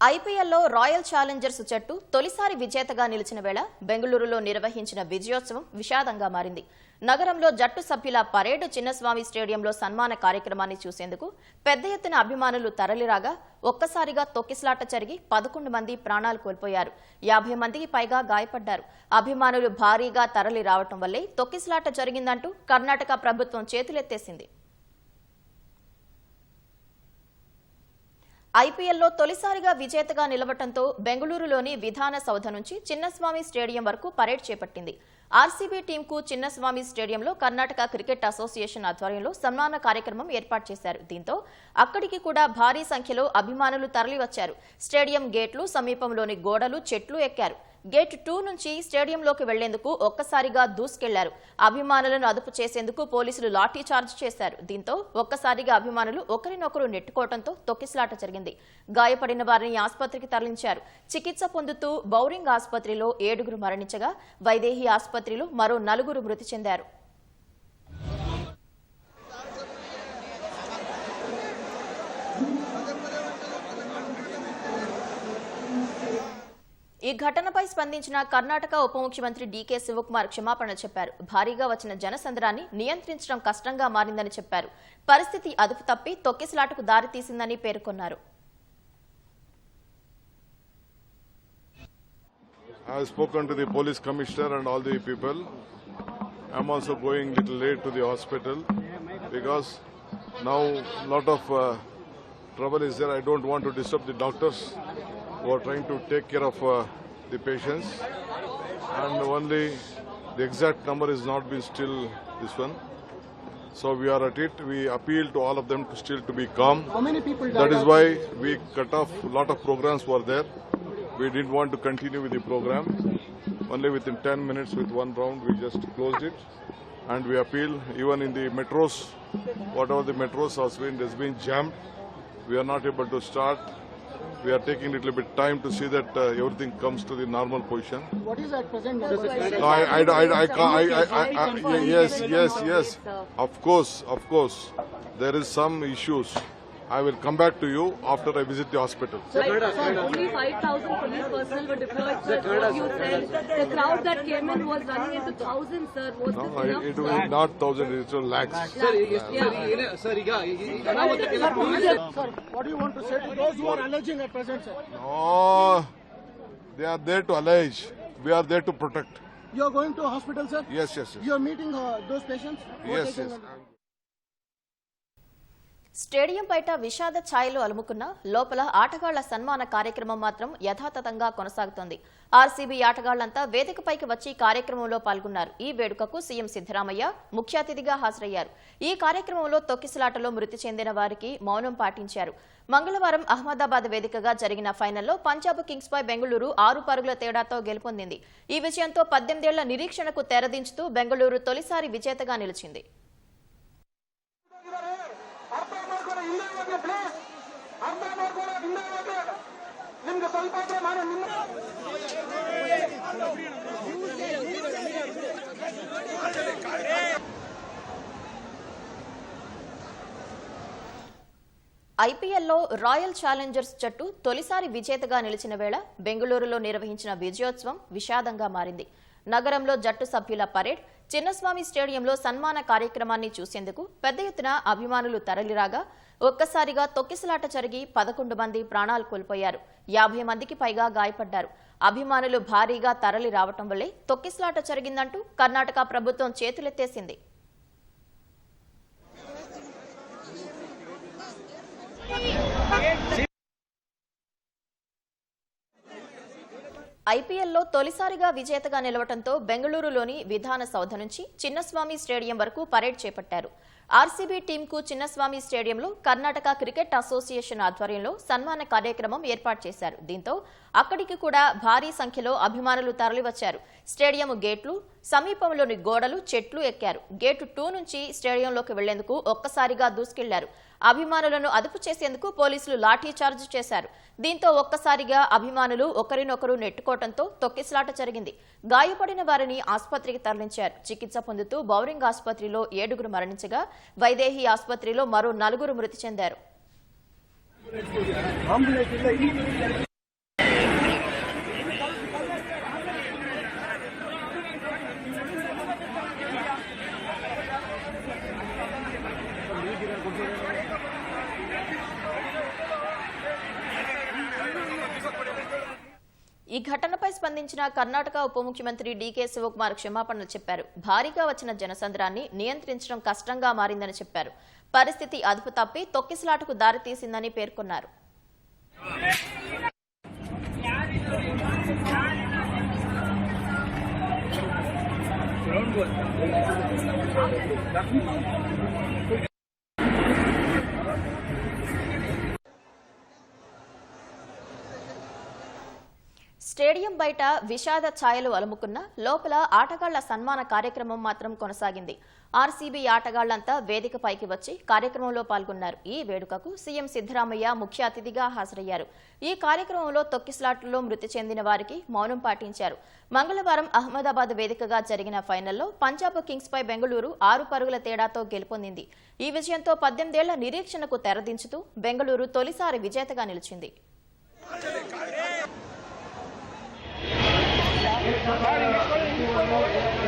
ఐపీఎల్లో royal Challengers జట్టు తొలిసారి విజేతగా నిలిచిన వేళ బెంగళూరులో నిర్వహించిన విజయోత్సవం విషాదంగా మారింది. నగరంలో జట్టు సభ్యుల పరేడ్ చిన్నస్వామి స్టేడియంలో సన్మాన కార్యక్రమాన్ని చూసేందుకు పెద్ద ఎత్తున అభిమానులు తరలిరాగా ఒక్కసారిగా తొక్కిసలాట జరిగి 11 మంది ప్రాణాలు కోల్పోయారు. 50 మందికి పైగా గాయపడ్డారు. అభిమానులు భారీగా తరలి రావటం వల్లే తొక్కిసలాట జరిగిందంటూ కర్ణాటక ప్రభుత్వం చేతులెత్తేసింది. ఐపీఎల్లో తొలిసారిగా విజేతగా నిలవటంతో బెంగళూరులోని విధాన సౌధ నుంచి చిన్నస్వామి స్టేడియం వరకు పరేడ్ చేపట్టింది. ఆర్సీబీ టీంకు చిన్నస్వామి స్టేడియంలో కర్ణాటక క్రికెట్ అసోసియేషన్ ఆధ్వర్యంలో సన్మాన కార్యక్రమం ఏర్పాటు చేశారు. దీంతో అక్కడికి కూడా భారీ సంఖ్యలో అభిమానులు తరలివచ్చారు. స్టేడియం గేట్లు, సమీపంలోని గోడలు, చెట్లు ఎక్కారు. గేట్ 2 నుంచి స్టేడియంలోకి వెళ్లేందుకు ఒక్కసారిగా దూసుకెళ్లారు. అభిమానులను అదుపు చేసేందుకు పోలీసులు లాఠీ చార్జ్ చేశారు. దీంతో ఒక్కసారిగా అభిమానులు ఒకరినొకరు నెట్టుకోవడంతో తొక్కిసలాట జరిగింది. గాయపడిన వారిని ఆసుపత్రికి తరలించారు. చికిత్స పొందుతూ బౌరింగ్ ఆసుపత్రిలో 7 మరణించగా వైదేహి ఆసుపత్రిలో మరో 4 మృతి చెందారు. ఈ ఘటనపై స్పందించిన కర్ణాటక ఉప ముఖ్యమంత్రి డీకే శివకుమార్ క్షమాపణ చెప్పారు. భారీగా వచ్చిన జనసంద్రాన్ని నియంత్రించడం కష్టంగా మారిందని చెప్పారు. పరిస్థితి అదుపు తప్పి తొక్కిసలాటకు దారితీసిందని పేర్కొన్నారు. I have spoken to the police commissioner and all the people. I am also going little late to the hospital because now lot of trouble is there. I don't want to disturb the doctors who are trying to take care of the patients, and only the exact number is not been still this one. So we are at it. We appeal to all of them to still to be calm. How many people died? That is why we cut off. Lot of programs were there. We didn't want to continue with the program. Only within 10 minutes with one round we just closed it. And we appeal even in the metros, whatever the metros has been jammed. We are not able to start. We are taking a little bit time to see that everything comes to the normal position. What is at present? Yes. Of course. There is some issues. I will come back to you after I visit the hospital. Sir, only 5,000 police personnel were deployed, sir. What you said, the crowd that came in was running into thousands, sir. Was this enough? It was not thousands, it was lakhs. Sir, what do you want to say to those who are alleging at present, sir? No, they are there to allege. We are there to protect. You are going to a hospital, sir? Yes. You are meeting those patients? Yes. Stadium బయట విషాద ఛాయలు అలుముకున్న లోపల ఆటగాళ్ల సన్మాన కార్యక్రమం మాత్రం యథాతథంగా కొనసాగుతోంది. ఆర్సీబీ ఆటగాళ్లంతా వేదికపైకి వచ్చి కార్యక్రమంలో పాల్గొన్నారు. ఈ వేడుకకు సీఎం సిద్దరామయ్య ముఖ్య అతిథిగా హాజరయ్యారు. ఈ కార్యక్రమంలో తొక్కిసలాటలో మృతి చెందిన వారికి మౌనం పాటించారు. మంగళవారం అహ్మదాబాద్ వేదికగా జరిగిన ఫైనల్లో పంజాబ్ కింగ్స్ పై బెంగళూరు 6 పరుగుల తేడాతో గెలుపొందింది. ఈ విజయంతో 18 ఏళ్ల నిరీక్షణకు తెరదించుతూ బెంగళూరు తొలిసారి విజేతగా నిలిచింది. ఐపీఎల్లో రాయల్ ఛాలెంజర్స్ జట్టు తొలిసారి విజేతగా నిలిచిన వేళ బెంగళూరులో నిర్వహించిన విజయోత్సవం విషాదంగా మారింది. నగరంలో జట్టు సభ్యుల పరేడ్ చిన్నస్వామి స్టేడియంలో సన్మాన కార్యక్రమాన్ని చూసేందుకు పెద్ద ఎత్తున అభిమానులు తరలిరాగా ఒక్కసారిగా తొక్కిసలాట జరిగి 11 మంది ప్రాణాలు కోల్పోయారు. 50 మందికి పైగా గాయపడ్డారు. అభిమానులు భారీగా తరలి రావటం వల్లే తొక్కిసలాట జరిగిందంటూ కర్ణాటక ప్రభుత్వం చేతులెత్తేసింది. ఐపీఎల్లో తొలిసారిగా విజేతగా నిలవటంతో బెంగళూరులోని విధాన సౌధ నుంచి చిన్నస్వామి స్టేడియం వరకు పరేడ్ చేపట్టారు. ఆర్సీబీ టీంకు చిన్నస్వామి స్టేడియంలో కర్ణాటక క్రికెట్ అసోసియేషన్ ఆధ్వర్యంలో సన్మాన కార్యక్రమం ఏర్పాటు చేశారు. దీంతో అక్కడికి కూడా భారీ సంఖ్యలో అభిమానులు తరలివచ్చారు. స్టేడియం గేట్లు, సమీపంలోని గోడలు, చెట్లు ఎక్కారు. గేటు 2 నుంచి స్టేడియంలోకి వెళ్లేందుకు ఒక్కసారిగా దూసుకెళ్లారు. అభిమానులను అదుపు చేసేందుకు పోలీసులు లాఠీ చార్జ్ చేశారు. దీంతో ఒక్కసారిగా అభిమానులు ఒకరినొకరు నెట్టుకోవడంతో తొక్కిసలాట జరిగింది. గాయపడిన వారిని ఆసుపత్రికి తరలించారు. చికిత్స పొందుతూ బౌరింగ్ ఆసుపత్రిలో 7 మరణించగా వైదేహి ఆసుపత్రిలో మరో 4 మృతి చెందారు. ఈ ఘటనపై స్పందించిన కర్ణాటక ఉప ముఖ్యమంత్రి డీకే శివకుమార్ క్షమాపణలు చెప్పారు. భారీగా వచ్చిన జనసంద్రాన్ని నియంత్రించడం కష్టంగా మారిందని చెప్పారు. పరిస్థితి అదుపు తప్పి తొక్కిసలాటకు దారితీసిందని పేర్కొన్నారు. స్టేడియం బయట విషాద ఛాయలు అలుముకున్న లోపల ఆటగాళ్ల సన్మాన కార్యక్రమం మాత్రం కొనసాగింది. ఆర్సీబీ ఆటగాళ్లంతా వేదికపైకి వచ్చి కార్యక్రమంలో పాల్గొన్నారు. ఈ వేడుకకు సీఎం సిద్దరామయ్య ముఖ్య అతిథిగా హాజరయ్యారు. ఈ కార్యక్రమంలో తొక్కిసలాటలో మృతి చెందిన వారికి మౌనం పాటించారు. మంగళవారం అహ్మదాబాద్ వేదికగా జరిగిన ఫైనల్లో పంజాబ్ కింగ్స్ పై బెంగళూరు 6 పరుగుల తేడాతో గెలుపొందింది. ఈ విజయంతో 18 ఏళ్ల నిరీక్షణకు తెరదించుతూ బెంగళూరు తొలిసారి విజేతగా నిలిచింది. Sorry,